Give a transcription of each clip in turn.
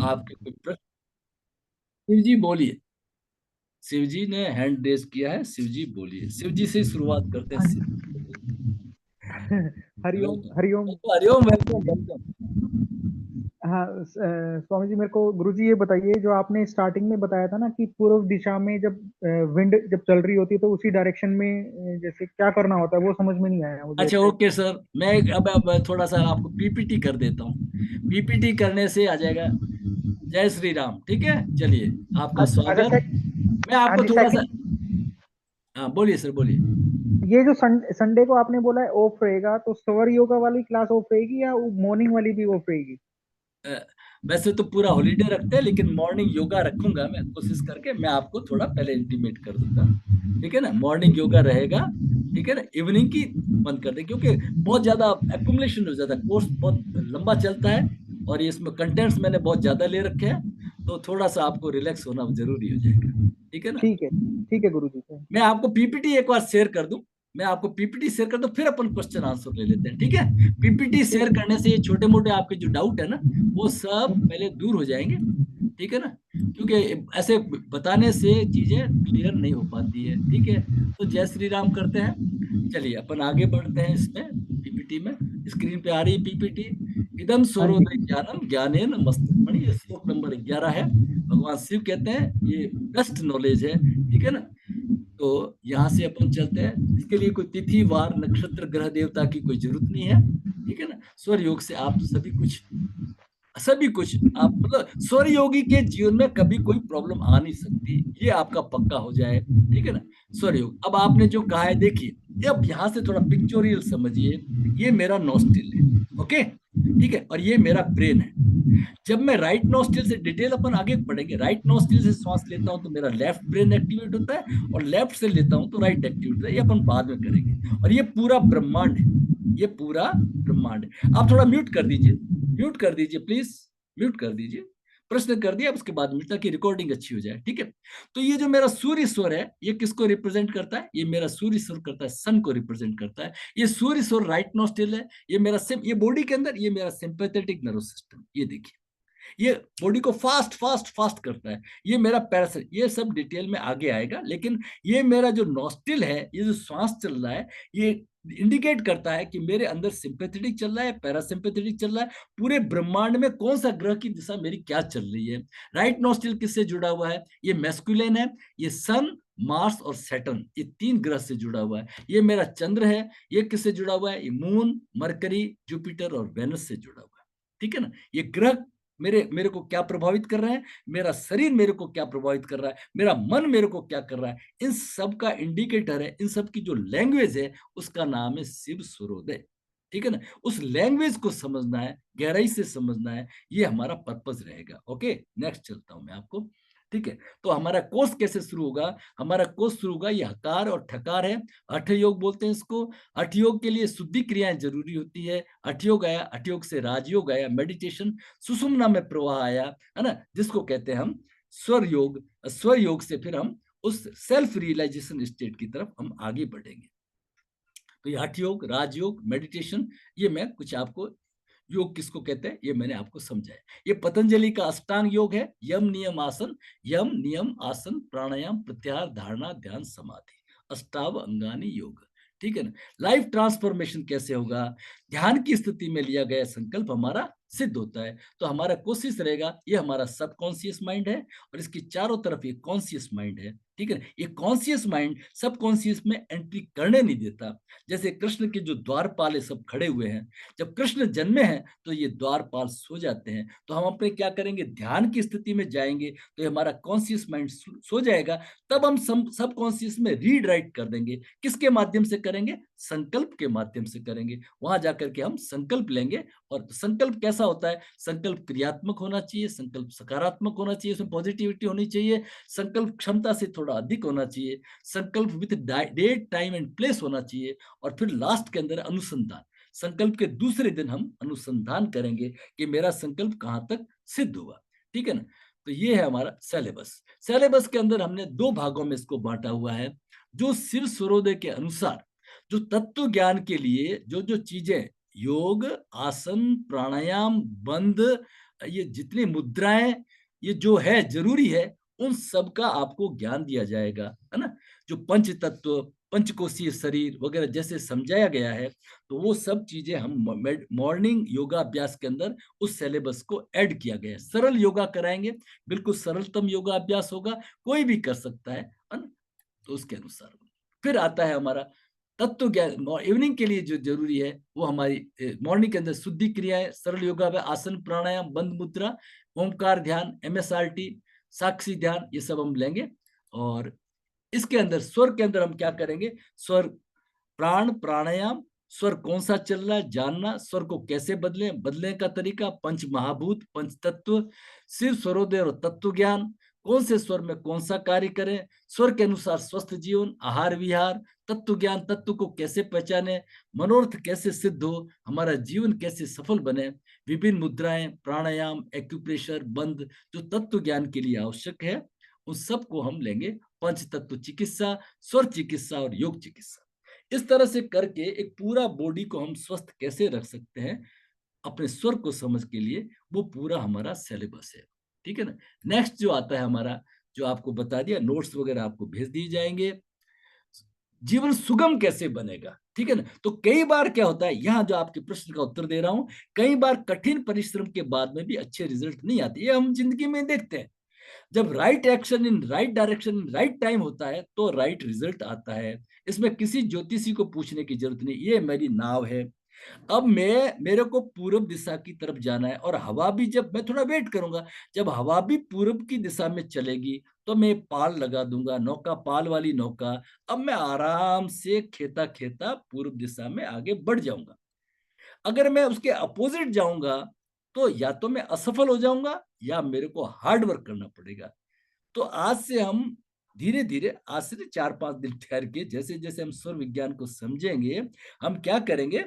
आपके कोई प्रश्न? शिव जी बोलिए। शिव जी ने हैंड रेज किया है, शिव जी बोलिए। शिव जी से ही शुरुआत करते हैं। हाँ Shiv ji. Hari Om welcome. Hari Om. Hari Om, welcome welcome. हाँ, स्वामी जी, मेरे को गुरु जी ये बताइए, जो आपने स्टार्टिंग में बताया था ना कि पूर्व दिशा में जब विंड जब चल रही होती है तो उसी डायरेक्शन में जैसे क्या करना होता है, वो समझ में नहीं आया मुझे अच्छा एग्जैक्ट। ओके सर, मैं अब थोड़ा सा आपको पीपीटी कर देता हूँ। पीपीटी करने से आ जाएगा। जय श्री राम, ठीक है, चलिए। आपका अच्छा स्वागत। मैं हाँ आपको जी, थोड़ा सा। सेकंड। हाँ बोलिए सर, बोलिए। ये जो संडे को आपने बोला है ऑफ रहेगा, तो स्वर योगा वाली क्लास ऑफ रहेगी या मॉर्निंग वाली भी ऑफ रहेगी? अ, वैसे तो पूरा हॉलीडे रखते हैं, लेकिन मॉर्निंग योगा रखूंगा मैं, कोशिश करके मैं आपको थोड़ा पहले इंटीमेट कर दूंगा। ठीक है ना, मॉर्निंग योगा रहेगा। ठीक है ना, इवनिंग की बंद कर दे, क्योंकि बहुत ज्यादा एक्यूमुलेशन हो जाता है, कोर्स बहुत लंबा चलता है। और ये इसमें कंटेंट्स मैंने बहुत ज्यादा ले रखे हैं, तो थोड़ा सा आपको रिलैक्स होना जरूरी हो जाएगा। ठीक है ना। ठीक है गुरु जी। मैं आपको पीपीटी एक बार शेयर कर दूं। मैं आपको पीपीटी शेयर कर दूं, फिर अपन क्वेश्चन आंसर ले लेते हैं, ठीक है। पीपीटी ठीक शेयर है। करने से ये छोटे मोटे आपके जो डाउट है ना, वो सब पहले दूर हो जाएंगे। ठीक है ना, क्योंकि ऐसे बताने से चीजें क्लियर नहीं हो पाती है। ठीक है, तो जय श्री राम करते हैं। चलिए अपन आगे बढ़ते हैं इसमें। पीपीटी में स्क्रीन पे आ रही है पीपीटी। इदम हाँ जी। सूर्योदय ज्ञानम ज्ञानेन मस्तिष्कमणि, ये श्लोक नंबर 11 है। भगवान शिव कहते हैं ये बेस्ट नॉलेज है। ठीक है ना। तो यहाँ से अपन चलते हैं। इसके लिए कोई तिथि वार नक्षत्र ग्रह देवता की कोई जरूरत नहीं है। ठीक है ना, स्वर योग से आप सभी कुछ आप मतलब स्वर योगी के जीवन में कभी कोई प्रॉब्लम आ नहीं सकती, ये आपका पक्का हो जाए। ठीक है ना। स्वर योग, अब आपने जो कहा है देखिए, अब यहां से थोड़ा पिक्चोरियल समझिए। ये मेरा नोस्टिल है, ओके। ठीक है, और ये मेरा ब्रेन है। जब मैं राइट नोस्ट्रिल से डिटेल अपन आगे बढ़ेंगे, राइट नोस्ट्रिल से श्वास लेता हूं तो मेरा लेफ्ट ब्रेन एक्टिवेट होता है, और लेफ्ट से लेता हूं तो राइट एक्टिवेट होता है। ये अपन बाद में करेंगे। और ये पूरा ब्रह्मांड है, ये पूरा ब्रह्मांड है। आप थोड़ा म्यूट कर दीजिए, म्यूट कर दीजिए प्लीज, म्यूट कर दीजिए। प्रश्न कर दिया, अब उसके बाद म्यूट, ताकि रिकॉर्डिंग अच्छी हो जाए। ठीक है। तो ये जो मेरा सूर्य स्वर है, ये किसको रिप्रेजेंट करता है? ये मेरा सूर्य स्वर करता है, सन को रिप्रेजेंट करता है। ये सूर्य स्वर राइट नोस्ट्रिल है। ये मेरा ये बॉडी के अंदर ये मेरा सिंपैथेटिक नर्वस सिस्टम, ये देखिए, ये बॉडी को फास्ट फास्ट फास्ट करता है। ये मेरा पैरासिट, ये सब डिटेल में आगे आएगा। लेकिन ये मेरा जो नॉस्टिल है, ये जो श्वास चल रहा है, ये इंडिकेट करता है कि मेरे अंदर सिंपैथेटिक चल रहा है, पैरासिम्पैथेटिक चल रहा है। पूरे ब्रह्मांड में कौन सा ग्रह की दिशा मेरी क्या चल रही है। राइट नॉस्टिल किससे जुड़ा हुआ है? ये मैस्कुलिन है। ये सन, मार्स और सैटर्न, ये 3 ग्रह से जुड़ा हुआ है। ये मेरा चंद्र है। ये किससे जुड़ा हुआ है? ये मून, मरकरी, जुपिटर और वेनस से जुड़ा हुआ है। ठीक है ना। ये ग्रह मेरे मेरे को क्या प्रभावित कर रहे हैं, मेरा शरीर मेरे को क्या प्रभावित कर रहा है, मेरा मन मेरे को क्या कर रहा है, इन सब का इंडिकेटर है। इन सब की जो लैंग्वेज है, उसका नाम है शिव सूर्योदय। ठीक है ना। उस लैंग्वेज को समझना है, गहराई से समझना है, ये हमारा पर्पज रहेगा। ओके, नेक्स्ट चलता हूं मैं आपको। ठीक है। तो हमारा कोर्स कैसे शुरू होगा? हमारा कोर्स शुरू होगा, ये हकार और ठकार है। हठ योग बोलते हैं इसको। हठ योग के लिए शुद्धि क्रियाएं जरूरी होती है। हठ योग आया, हठ योग से राजयोग आया, मेडिटेशन। सुषुम्ना में प्रवाह आया, है ना, जिसको कहते हैं हम स्वर योग। स्वर योग से फिर हम उस सेल्फ रियलाइजेशन स्टेट की तरफ हम आगे बढ़ेंगे। तो ये हठ योग, राजयोग, मेडिटेशन, ये मैं कुछ आपको, योग किसको कहते हैं ये मैंने आपको समझाया। ये पतंजलि का अष्टांग योग है। यम नियम आसन, यम नियम आसन प्राणायाम प्रत्याहार धारणा ध्यान समाधि, अष्टाव अंगानी योग। ठीक है ना। लाइफ ट्रांसफॉर्मेशन कैसे होगा? ध्यान की स्थिति में लिया गया संकल्प हमारा सिद्ध होता है। तो हमारा कोशिश रहेगा, ये हमारा सबकॉन्शियस माइंड है, और इसकी चारों तरफ ये कॉन्शियस माइंड है। ठीक है। ये कॉन्शियस माइंड सबकॉन्शियस में एंट्री करने नहीं देता। जैसे कृष्ण के जो द्वारपाल है सब खड़े हुए हैं, जब कृष्ण जन्मे हैं तो ये द्वारपाल सो जाते हैं। तो हम अपने क्या करेंगे, ध्यान की स्थिति में जाएंगे, तो ये हमारा कॉन्शियस माइंड सो जाएगा। तब हम सब कॉन्शियस में रीड राइट कर देंगे। किसके माध्यम से करेंगे? संकल्प के माध्यम से करेंगे। वहां जाकर के हम संकल्प लेंगे। और संकल्प कैसा होता है? संकल्प क्रियात्मक होना चाहिए, संकल्प सकारात्मक होना चाहिए, उसमें पॉजिटिविटी होनी चाहिए, संकल्प क्षमता से थोड़ा अधिक होना चाहिए, संकल्प with date time and place होना चाहिए। और फिर लास्ट के अंदर अनुसंधान। संकल्प के दूसरे दिन हम अनुसंधान करेंगे कि मेरा संकल्प कहां तक सिद्ध हुआ। ठीक है ना। तो ये है हमारा सिलेबस। सिलेबस के अंदर हमने 2 भागों में इसको बांटा हुआ है। जो शिव सूर्योदय के अनुसार, जो तत्व ज्ञान के लिए जो जो चीजें, योग, आसन, प्राणायाम, बंध, ये जितनी मुद्राएं ये जो है जरूरी है, उन सब का आपको ज्ञान दिया जाएगा, है ना। जो पंच तत्व, पंचकोशीय शरीर वगैरह जैसे समझाया गया है, तो वो सब चीजें हम मॉर्निंग योगा अभ्यास के अंदर उस सिलेबस को ऐड किया गया है। सरल योगा कराएंगे, बिल्कुल सरलतम योगा अभ्यास होगा, कोई भी कर सकता है ना। तो उसके अनुसार फिर आता है हमारा तत्व ज्ञान। इवनिंग के लिए जो जरूरी है वो हमारी मॉर्निंग के अंदर शुद्धि क्रियाएं, सरल योगा में आसन प्राणायाम, बंद मुद्रा, ओंकार ध्यान, MSRT, साक्षी ध्यान, ये सब हम लेंगे। और इसके अंदर स्वर के अंदर हम क्या करेंगे, स्वर प्राण प्राणायाम, स्वर कौन सा चल रहा है जानना, स्वर को कैसे बदले, बदलने का तरीका, पंच महाभूत, पंच तत्व, शिव स्वरोदय और तत्व ज्ञान, कौन से स्वर में कौन सा कार्य करें, स्वर के अनुसार स्वस्थ जीवन, आहार विहार, तत्व ज्ञान, तत्व को कैसे पहचाने, मनोरथ कैसे सिद्ध हो, हमारा जीवन कैसे सफल बने, विभिन्न मुद्राएं, प्राणायाम, एक्यूप्रेशर, बंद, जो तत्व ज्ञान के लिए आवश्यक है, उन सबको हम लेंगे। पंच तत्व चिकित्सा, स्वर चिकित्सा और योग चिकित्सा, इस तरह से करके एक पूरा बॉडी को हम स्वस्थ कैसे रख सकते हैं अपने स्वर को समझ के लिए, वो पूरा हमारा सिलेबस है। ठीक है ना। नेक्स्ट जो आता है हमारा, जो आपको बता दिया, नोट्स वगैरह आपको भेज दिए जाएंगे। जीवन सुगम कैसे बनेगा, ठीक है ना। तो कई बार क्या होता है, यहाँ जो आपके प्रश्न का उत्तर दे रहा हूं, कई बार कठिन परिश्रम के बाद में भी अच्छे रिजल्ट नहीं आते, ये हम जिंदगी में देखते हैं। जब right action in right direction in right time होता है तो राइट रिजल्ट आता है। इसमें किसी ज्योतिषी को पूछने की जरूरत नहीं, ये मेरी नाव है, अब मेरे को पूर्व दिशा की तरफ जाना है, और हवा भी, जब मैं थोड़ा वेट करूंगा, जब हवा भी पूर्व की दिशा में चलेगी तो मैं पाल लगा दूंगा, नौका, पाल वाली नौका। अब मैं आराम से खेता खेता पूर्व दिशा में आगे बढ़ जाऊंगा। अगर मैं उसके अपोजिट जाऊंगा तो या तो मैं असफल हो जाऊंगा या मेरे को हार्ड वर्क करना पड़ेगा। तो आज से हम धीरे धीरे, आज से 4-5 दिन ठहर के, जैसे जैसे हम स्वर विज्ञान को समझेंगे, हम क्या करेंगे,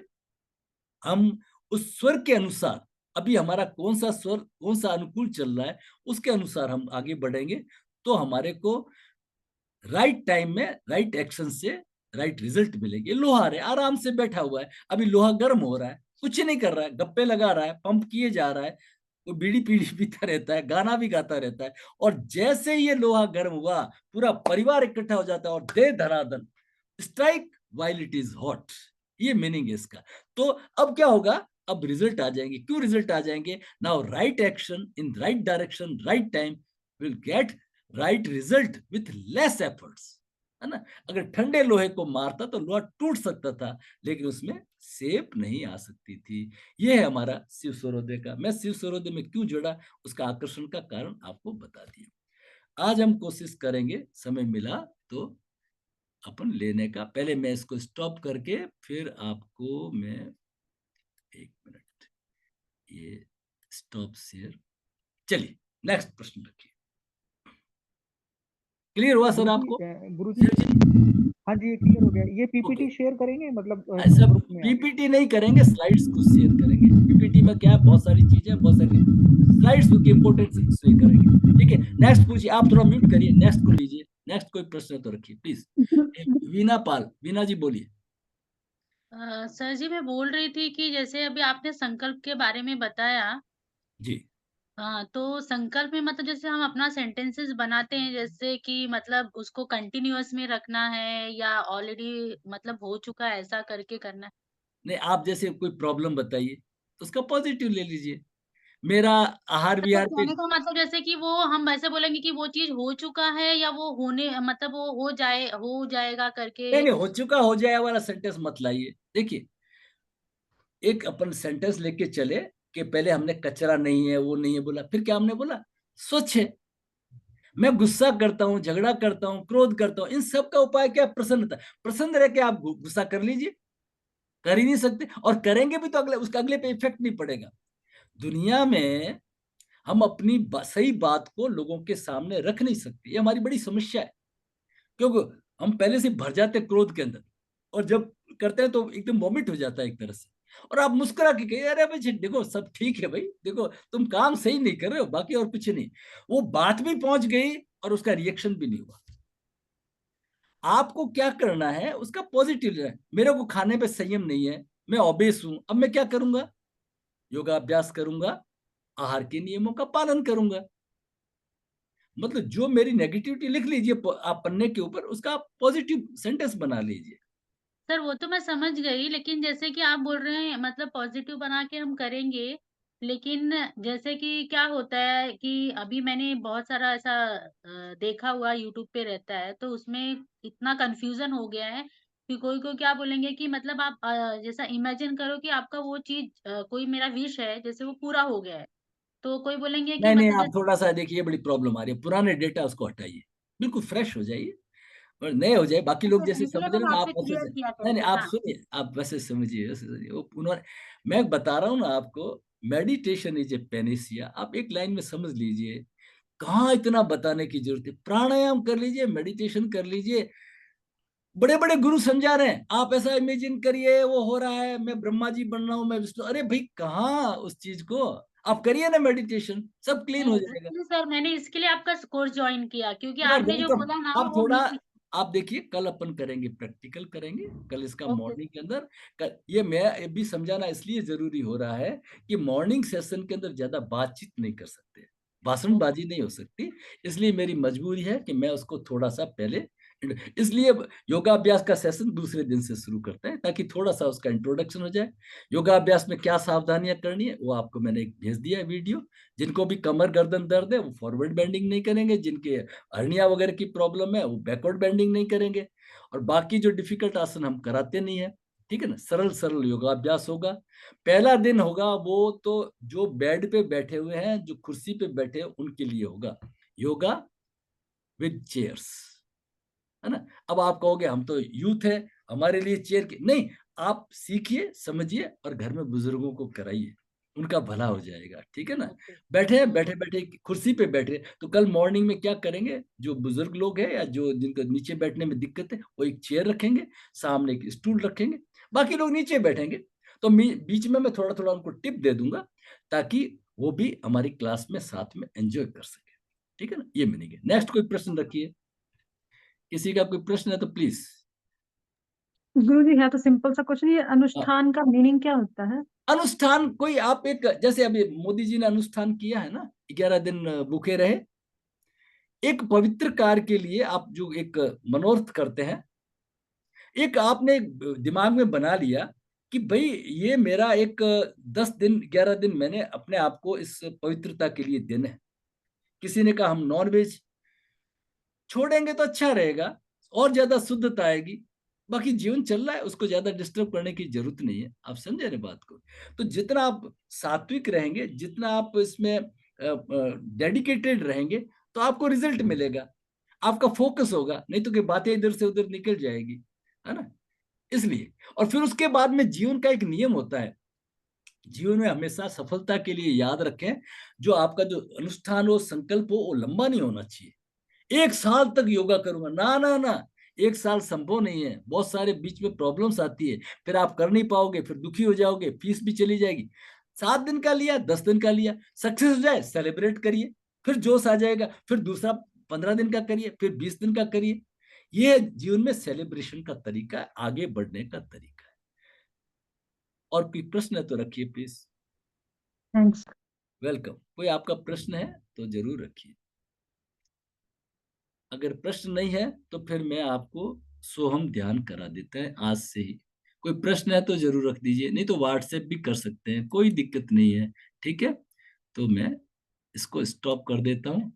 हम उस स्वर के अनुसार, अभी हमारा कौन सा स्वर कौन सा अनुकूल चल रहा है, उसके अनुसार हम आगे बढ़ेंगे, तो हमारे को राइट टाइम में राइट एक्शन से राइट रिजल्ट मिलेंगे। लोहा है आराम से बैठा हुआ है, अभी लोहा गर्म हो रहा है, कुछ नहीं कर रहा है, गप्पे लगा रहा है, पंप किए जा रहा है, वो बीड़ी पीड़ी पीता रहता है, गाना भी गाता रहता है, और जैसे ये लोहा गर्म हुआ, पूरा परिवार इकट्ठा हो जाता है और दे धनादन, strike while it is hot, ये मीनिंग है इसका। तो अब क्या होगा, अब रिजल्ट आ जाएंगे। क्यों रिजल्ट आ जाएंगे, now right action in right direction right time will get right result with less efforts, है ना। अगर ठंडे लोहे को मारता तो लोहा टूट सकता था, लेकिन उसमें सेप नहीं आ सकती थी। ये है हमारा शिव स्वरोदय का। मैं शिव स्वरोदय में क्यों जुड़ा, उसका आकर्षण का कारण आपको बता दिया। आज हम कोशिश करेंगे, समय मिला तो अपन लेने का। पहले मैं इसको स्टॉप करके फिर आपको मैं, 1 मिनट, ये स्टॉप शेयर। चलिए नेक्स्ट प्रश्न रखिए। क्लियर हुआ सर गुरुजी आपको, गुरुजी, शिव जी? हाँ जी ये क्लियर हो गया। ये ओके, पीपीटी शेयर करेंगे मतलब ऐसा ग्रुप में आप? पीपीटी नहीं करेंगे, स्लाइड्स को शेयर करेंगे। पीपीटी में क्या है, बहुत सारी चीजें, बहुत सारी स्लाइड्स की इंपोर्टेंस शेयर करेंगे। ठीक है, नेक्स्ट पूछिए, आप थोड़ा म्यूट करिए, नेक्स्ट को लीजिए। नेक्स्ट कोई प्रश्न तो रखिए प्लीज। वीना पाल, वीना जी बोलिए। सर जी मैं बोल रही थी कि जैसे अभी आपने संकल्प के बारे में बताया। जी, हाँ, तो संकल्प में मतलब जैसे हम अपना सेंटेंसेस बनाते हैं जैसे कि मतलब उसको कंटिन्यूअस में रखना है या ऑलरेडी मतलब हो चुका है ऐसा करके करना है? नहीं आप जैसे कोई प्रॉब्लम बताइए तो उसका पॉजिटिव ले लीजिए। मेरा आहार मतलब विहार पे, कहने का मतलब जैसे कि वो हम वैसे बोलेंगे कि वो चीज़ हो चुका है या वो होने मतलब वो हो जाएगा करके। नहीं नहीं, हो चुका हो जाए वाला सेंटेंस मत लाइए। देखिए, एक अपन सेंटेंस लेके चले कि पहले हमने कचरा नहीं है, वो नहीं है बोला, फिर क्या हमने बोला, स्वच्छ है। मैं गुस्सा करता हूँ, झगड़ा करता हूँ, क्रोध करता हूँ, इन सब का उपाय क्या है, प्रसन्नता। प्रसन्न रह के आप गुस्सा कर लीजिए, कर ही नहीं सकते, और करेंगे भी तो अगले, उसका अगले पे इफेक्ट नहीं पड़ेगा। दुनिया में हम अपनी सही बात को लोगों के सामने रख नहीं सकते, ये हमारी बड़ी समस्या है। क्योंकि हम पहले से भर जाते हैं क्रोध के अंदर, और जब करते हैं तो एकदम वॉमिट हो जाता है एक तरह से, और आप मुस्कुरा के कहिए, अरे भाई देखो सब ठीक है भाई, देखो तुम काम सही नहीं कर रहे हो, बाकी और कुछ नहीं। वो बात भी पहुंच गई और उसका रिएक्शन भी नहीं हुआ। आपको क्या करना है, उसका पॉजिटिव है। मेरे को खाने पे संयम नहीं है, मैं ओबेस हूं, अब मैं क्या करूंगा, योगा अभ्यास करूंगा, आहार के नियमों का पालन करूंगा। मतलब जो मेरी नेगेटिविटी लिख लीजिए आप पन्ने के ऊपर, उसका आप पॉजिटिव सेंटेंस बना लीजिए। सर वो तो मैं समझ गई, लेकिन जैसे कि आप बोल रहे हैं मतलब पॉज़िटिव बना के हम करेंगे, लेकिन जैसे कि क्या होता है कि अभी मैंने बहुत सारा ऐसा देखा हुआ यूट्यूब पे रहता है, तो उसमें इतना कन्फ्यूज़न हो गया है कि कोई-कोई क्या बोलेंगे कि मतलब आप जैसा इमेजिन करो कि आपका वो चीज़ कोई मेरा विश है, जैसे वो पूरा हो गया है, तो कोई बोलेंगे कि नहीं नहीं, मतलब आप थोड़ा सा देखिए, ये बड़ी प्रॉब्लम आ रही है, पुराने डेटा उसको हटाइए, बिल्कुल फ्रेश हो जाइए और नए हो जाए। बाकी लोग जैसे इसलिए समझ रहे मैंने हैं ना, आप आपसे वैसे क्लियर किया नहीं नहीं, पहले। आप हाँ, सुनिए, आप वैसे समझिए, वैसे समझिए। वो पुनः मैं बता रहा हूँ ना आपको, मेडिटेशन इज ए पेनिसिया। आप एक लाइन में समझ लीजिए, कहाँ इतना बताने की जरूरत है। प्राणायाम कर लीजिए, मेडिटेशन कर लीजिए, बड़े बड़े गुरु समझा रहे हैं, आप ऐसा इमेजिन करिए वो हो रहा है, मैं ब्रह्मा जी बन रहा हूँ, मैं विष्णु। अरे भाई, कहाँ उस चीज को। आप करिए ना मेडिटेशन, सब क्लीन नहीं हो जाएगा। एक्चुअली सर मैंने इसके लिए आपका कोर्स जॉइन किया क्योंकि यू आर आपने जो वेलकम। बोला ना आप वो थोड़ा, मी आप देखिए, कल अपन करेंगे, प्रैक्टिकल करेंगे कल इसका ओके, मॉर्निंग के अंदर। ये मैं ये भी समझाना इसलिए जरूरी हो रहा है कि मॉर्निंग सेशन के अंदर ज्यादा बातचीत नहीं कर सकते, ओके, भाषणबाजी नहीं हो सकती। इसलिए मेरी मजबूरी है कि मैं उसको थोड़ा सा पहले, इसलिए योगाभ्यास का सेशन दूसरे दिन से शुरू करते हैं, ताकि थोड़ा सा उसका इंट्रोडक्शन हो जाए। योगाभ्यास में क्या सावधानियां करनी है वो आपको मैंने एक भेज दिया है वीडियो। जिनको भी कमर गर्दन दर्द है वो फॉरवर्ड बेंडिंग नहीं करेंगे, जिनके हर्निया वगैरह की प्रॉब्लम है वो बैकवर्ड बेंडिंग नहीं करेंगे, और बाकी जो डिफिकल्ट आसन हम कराते नहीं है। ठीक है ना, सरल सरल योगाभ्यास होगा। पहला दिन होगा वो तो जो बेड पे बैठे हुए हैं, जो कुर्सी पे बैठे हैं, उनके लिए होगा योगा विद चेयर्स, है ना। अब आप कहोगे हम तो यूथ है, हमारे लिए चेयर की नहीं। आप सीखिए, समझिए और घर में बुजुर्गों को कराइए, उनका भला हो जाएगा। ठीक है ना। ओके। बैठे हैं, हुँ, बैठे बैठे कुर्सी पे बैठे हैं, तो कल मॉर्निंग में क्या करेंगे, जो बुजुर्ग लोग हैं या जो जिनको नीचे बैठने में दिक्कत है, वो एक चेयर रखेंगे, सामने एक स्टूल रखेंगे, बाकी लोग नीचे बैठेंगे। तो बीच में मैं थोड़ा थोड़ा उनको टिप दे दूंगा, ताकि वो भी हमारी क्लास में साथ में एंजॉय कर सके। ठीक है ना, ये मिलेंगे। नेक्स्ट कोई प्रश्न रखिए, किसी का कोई प्रश्न है तो प्लीज। गुरुजी है तो सिंपल सा कुछ नहीं है, हाँ, अनुष्ठान का मीनिंग क्या होता है? अनुष्ठान कोई आप एक, जैसे अभी मोदी जी ने अनुष्ठान किया है ना, 11 दिन भूखे रहे। एक पवित्र कार्य के लिए आप जो एक मनोरथ करते हैं, एक आपने एक दिमाग में बना लिया कि भाई ये मेरा एक 10 दिन 11 दिन मैंने अपने आप को इस पवित्रता के लिए देना है। किसी ने कहा हम नॉन वेज छोड़ेंगे तो अच्छा रहेगा, और ज्यादा शुद्धता आएगी। बाकी जीवन चल रहा है, उसको ज्यादा डिस्टर्ब करने की जरूरत नहीं है। आप समझे ना बात को। तो जितना आप सात्विक रहेंगे, जितना आप इसमें डेडिकेटेड रहेंगे, तो आपको रिजल्ट मिलेगा, आपका फोकस होगा। नहीं तो कि बातें इधर से उधर निकल जाएगी, है ना। इसलिए, और फिर उसके बाद में जीवन का एक नियम होता है। जीवन में हमेशा सफलता के लिए याद रखें, जो आपका जो अनुष्ठान हो, संकल्प हो, वो लंबा नहीं होना चाहिए। 1 साल तक योगा करूंगा, ना ना ना, 1 साल संभव नहीं है। बहुत सारे बीच में प्रॉब्लम्स आती है, फिर आप कर नहीं पाओगे, फिर दुखी हो जाओगे, फीस भी चली जाएगी। 7 दिन का लिया, 10 दिन का लिया, सक्सेस हो जाए सेलिब्रेट करिए, फिर जोश आ जाएगा, फिर दूसरा 15 दिन का करिए, फिर 20 दिन का करिए। ये जीवन में सेलिब्रेशन का तरीका है, आगे बढ़ने का तरीका है। और कोई प्रश्न है तो रखिए प्लीज। थैंक्स। वेलकम। कोई आपका प्रश्न है तो जरूर रखिए। अगर प्रश्न नहीं है तो फिर मैं आपको सोहम ध्यान करा देता है आज से ही। कोई प्रश्न है तो जरूर रख दीजिए, नहीं तो व्हाट्सएप भी कर सकते हैं, कोई दिक्कत नहीं है। ठीक है, तो मैं इसको स्टॉप कर देता हूँ।